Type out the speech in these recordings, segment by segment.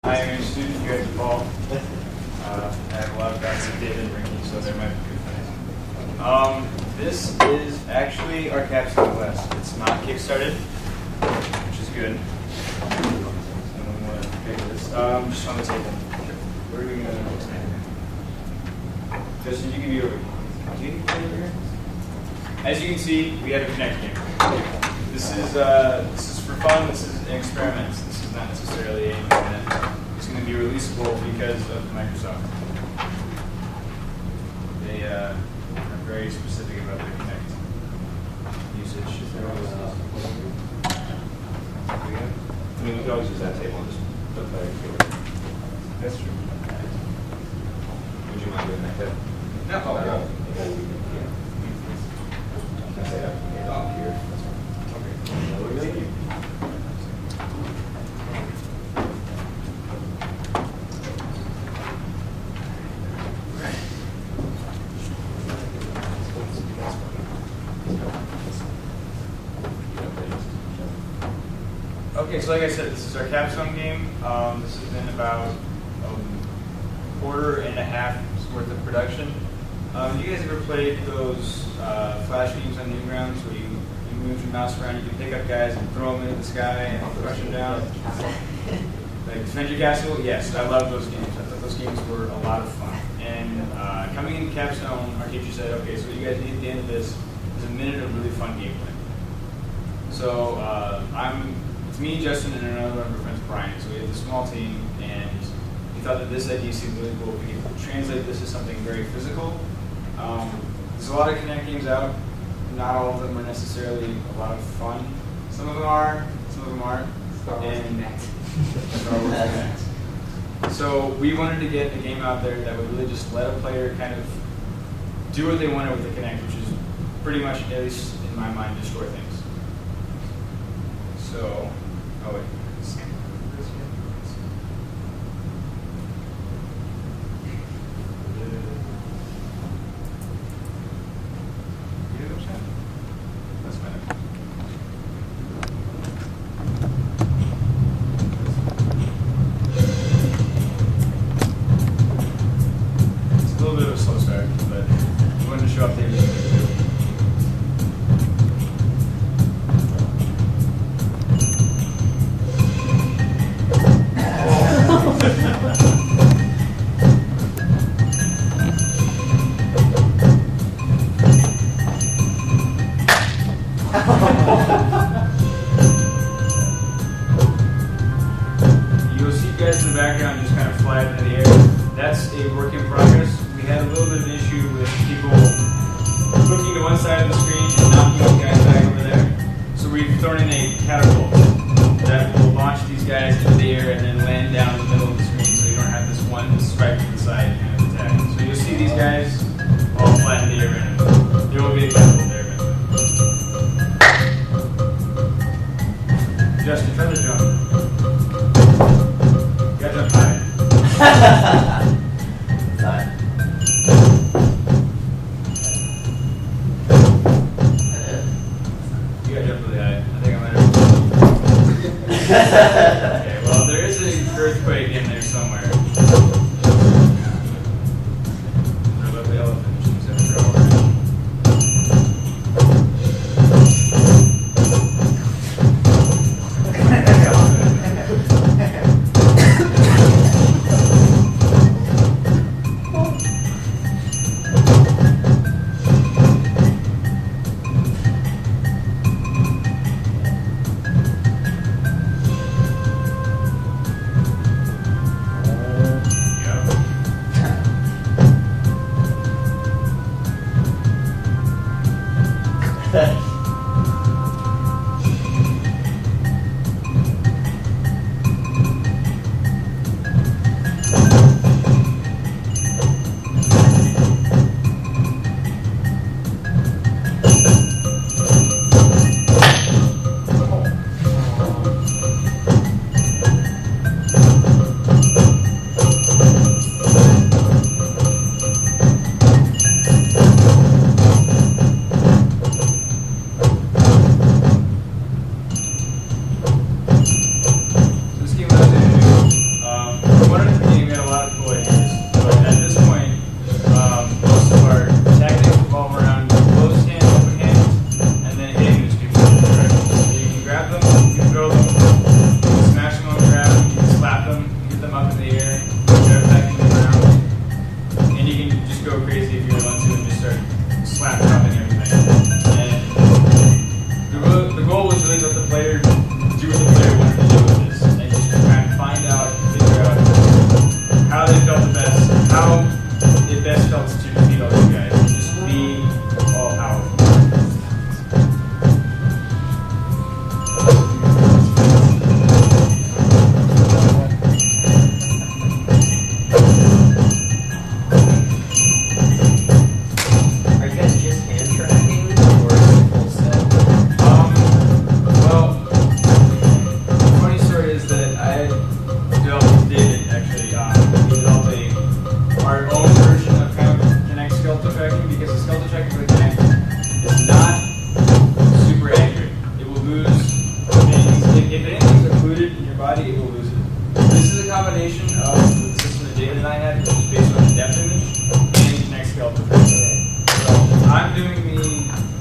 I am a student here at DePaul. I have a lot of guys that did drinking, so there might be good things. This is actually our capstone class. It's not kickstarted, which is good. Just on the table. Where are we going to go? Justin, you can be over here. As you can see, we have a Connect game. This is for fun. This is an experiment. This is not necessarily anything that is going to be releasable because of Microsoft. They are very specific about their Connect usage. I mean, we could always use that table and just put the player here. That's true. Would you mind doing that, Kev? No. Oh, yeah. Can I say that? Up here. That's fine. Okay. Thank you. Okay, so like I said, this is our capstone game. This has been about a quarter and a half worth of production. You guys ever played those flash games on Newgrounds where you move your mouse around, you can pick up guys and throw them into the sky and crush them down? Like Defend Your Castle? Yes, I love those games. I thought those games were a lot of fun. And coming into capstone, our teacher said, okay, so what you guys need at the end of this is a minute of really fun gameplay. So it's me, Justin, and another one of our friends, Brian. So we have this small team, and we thought that this idea seemed really cool. We could translate this as something very physical. There's a lot of Connect games out. Not all of them are necessarily a lot of fun. Some of them are, some of them aren't. Star Wars Connect. Star Wars Connect. So we wanted to get a game out there that would really just let a player kind of do what they wanted with the Connect, which is pretty much, at least in my mind, destroy things. So, oh wait. That's better. It's a little bit of a slow start, but we wanted to show up there. You'll see guys in the background just kind of fly up in the air. That's a work in progress. We had a little bit of an issue with people looking to one side of the screen and knocking these guys back over there. So we've thrown in a catapult that will launch these guys into the air and then land down in the middle of the screen, so you don't have this one stripe to the side kind of attack. So you'll see these guys all fly in the air, and there will be a catapult there. Justin, try to jump. You gotta jump high. Fine. You gotta jump really high. I think I might have. Okay, well, there is an earthquake in there somewhere. Our lovely elephant seems to have trouble. they felt the best, how it best felt to defeat all you guys. Just be all powerful. Are you guys just hand tracking or is it full set? Well, the funny story is that I developed David actually. We developed our own version of kind of Kinect skeletal tracking because the skeletal tracking for the Kinect is not super accurate. It will lose things. If anything's occluded in your body, it will lose it. This is a combination of the system that David and I had, which is based on a depth image, and Kinect skeletal tracking. So I'm doing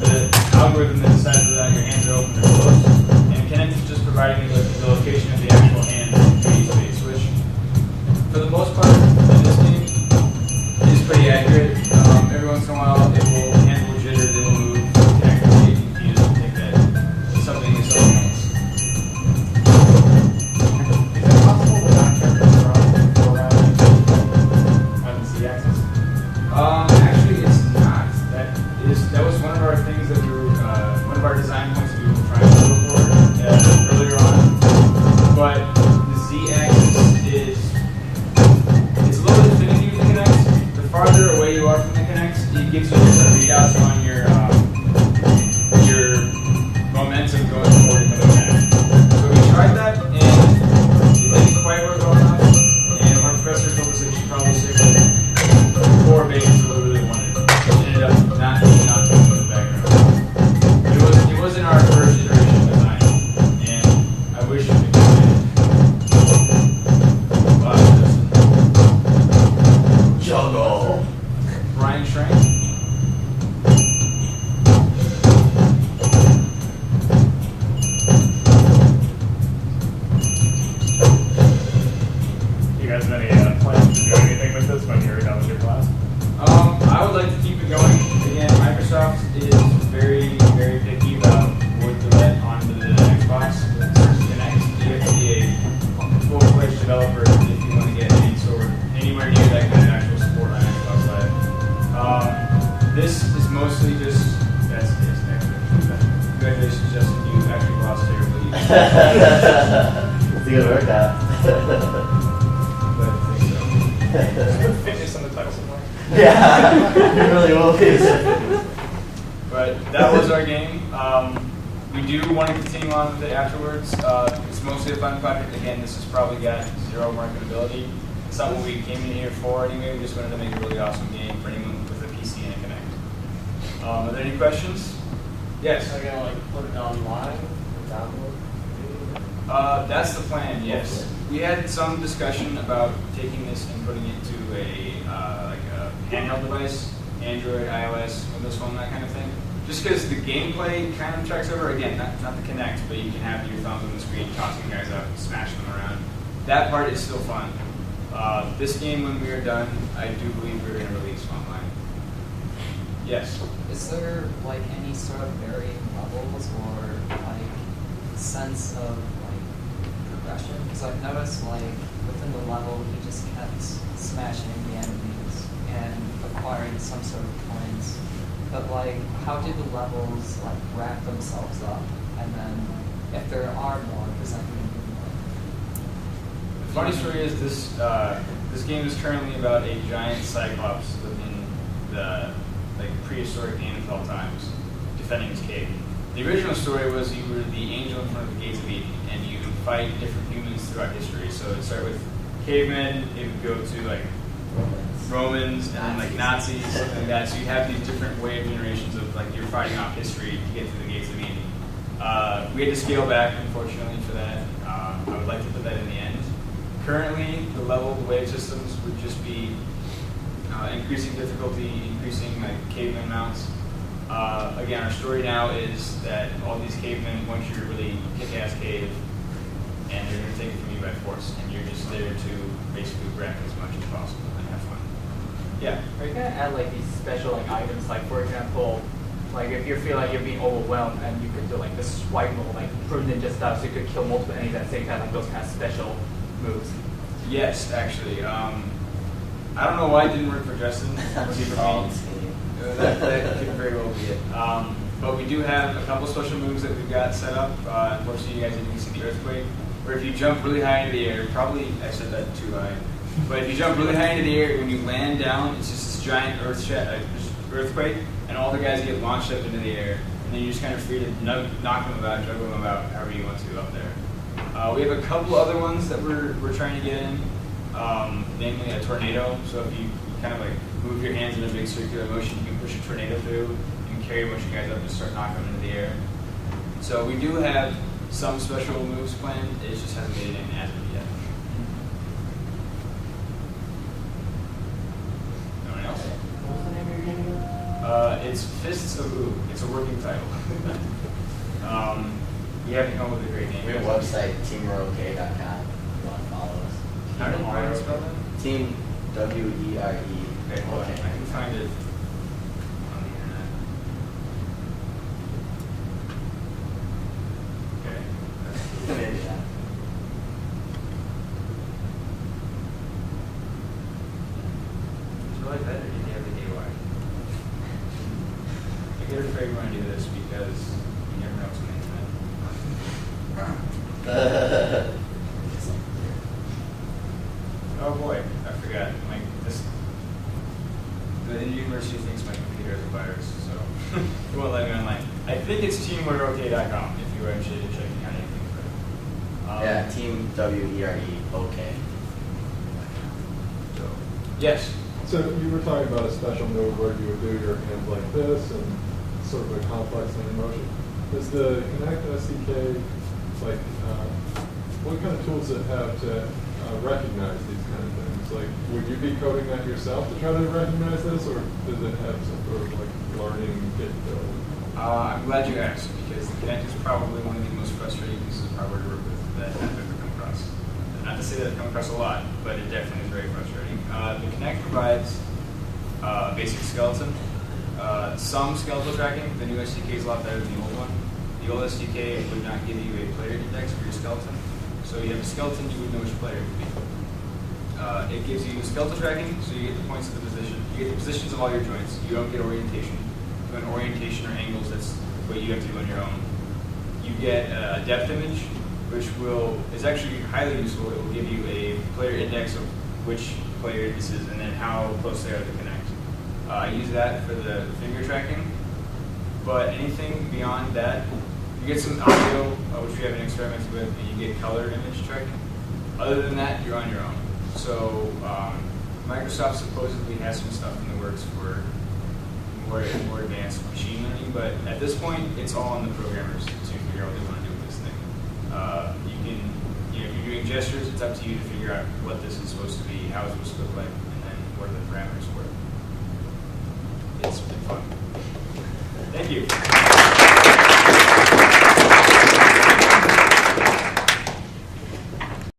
the algorithm that decides whether or not your hands are open or closed, and Kinect is just providing me with the location of the actual hand in 3D space, which, for the most part, in this game, is pretty accurate. Every once in a while, it will handle jitter, it will move, Kinect will be confused and think that something is something else. Is it possible to not turn this around before on the Z-axis? Actually, it's not. That was one of our things that we were, one of our design points that we were trying to go for earlier on. But the Z-axis it's a little bit finicky with the Kinect. The farther away you are from the Kinect, it gives you different readouts on your momentum going forward and coming back. So we tried that, and it didn't quite work well enough. And our professor told us that we should probably stick with 4 bases what we really wanted. It ended up not being knocked into the background. It wasn't our first iteration of design, and I wish it could be Juggle. Brian Schrank. You guys have any plans to do anything with this when you're done with your class? I would like to keep it going. Again, Microsoft is very, very picky about what to let onto the Xbox with Kinect. You have to be a full-fledged developer if you want to get anywhere near that kind of actual support on Xbox Live. This is mostly just that's excellent. Congratulations, Justin. You actually lost terribly. It's a good workout. But I think so. Put fitness on the title somewhere. Yeah, it really will be. But that was our game. We do want to continue on with it afterwards. It's mostly a fun project. Again, this has probably got 0 marketability. It's not what we came in here for anyway. We just wanted to make a really awesome game for anyone with a PC and a Kinect. Are there any questions? Yes. Are you gonna like put it online or download? That's the plan, yes. We had some discussion about taking this and putting it to a handheld device, Android, iOS, Windows Phone, that kind of thing. Just because the gameplay kind of tracks over, again, not the Kinect, but you can have your thumbs on the screen, tossing guys up, smashing them around. That part is still fun. This game, when we are done, I do believe we're going to release online. Yes? Is there like any sort of varying levels or like sense of like progression? Because I've noticed like within the level he just kept smashing the enemies and acquiring some sort of coins. But like how do the levels like wrap themselves up? And then if there are more, does that mean more? The funny story is this game is currently about a giant cyclops within the prehistoric Neanderthal times defending his cave. The original story was you were the angel in front of the gates of Eden, and you fight different humans throughout history. So it'd start with cavemen, it would go to like Romans, and then like Nazis, something like that. So you have these different wave generations of like you're fighting off history to get through the gates of Eden. We had to scale back, unfortunately, for that. I would like to put that in the end. Currently, the level of the wave systems would just be increasing difficulty, increasing like caveman mounts. Again, our story now is that all these cavemen want you to really kick-ass cave, and they're going to take it from you by force, and you're just there to basically wreck as much as possible and have fun. Yeah. Are you gonna add like these special like items, like for example, like if you feel like you're being overwhelmed and you could do like this swipe mode, like true ninja stuff, so you could kill multiple enemies at the same time, like those kind of special moves. Yes, actually. I don't know why it didn't work for Justin. Was he for me? That could very well be it. But we do have a couple special moves that we've got set up. Unfortunately, you guys didn't see the earthquake. Where if you jump really high into the air, probably I said that too high. But if you jump really high into the air, when you land down, it's just this giant earthquake, and all the guys get launched up into the air, and then you're just kind of free to knock them about, juggle them about, however you want to up there. We have a couple other ones that we're trying to get in, namely a tornado. So if you kind of like move your hands in a big circular motion, you can push a tornado through. You can carry a bunch of guys up and start knocking them into the air. So we do have some special moves planned. It just hasn't made it in as of yet. No one else? What's the name of your game? It's Fists of Ooh. It's a working title. You haven't come up with a great name. We have a website, teamwereok.com. If you want to follow us. How do you spell that? Team WERE. Okay, hold on. I can find it on the internet. Okay. Maybe not. It's really better if you have the AY. I get afraid when I do this because you never know what's on the internet. Oh boy, I forgot. The university thinks my computer is a virus, so it won't let me online. I think it's teamwereok.com if you were interested in checking out anything further. Yeah, Team WERE. Okay. So, yes. So you were talking about a special move where you would do your hands like this and sort of a complex in motion. Does the Kinect SDK, like, what kind of tools does it have to recognize these kind of things? Like, would you be coding that yourself to try to recognize this, or does it have some sort of like learning capability? I'm glad you asked, because the Kinect is probably one of the most frustrating pieces of hardware to work with that I've ever come across. Not to say that I've come across a lot, but it definitely is very frustrating. The Kinect provides a basic skeleton, some skeletal tracking. The new SDK is a lot better than the old one. The old SDK would not give you a player index for your skeleton. So you have a skeleton, you would know which player it would be. It gives you skeletal tracking, so you get the points of the position. You get the positions of all your joints. You don't get orientation. When orientation or angles, that's what you have to do on your own. You get a depth image, which is actually highly useful. It will give you a player index of which player this is and then how close they are to connect. I use that for the finger tracking, but anything beyond that, you get some audio, which we haven't experimented with, and you get color image tracking. Other than that, you're on your own. So Microsoft supposedly has some stuff in the works for more advanced machine learning, but at this point, it's all on the programmers to figure out what they want to do with this thing. If you're doing gestures, it's up to you to figure out what this is supposed to be, how it's supposed to look like, and then what are the parameters for it. It's been fun. Thank you.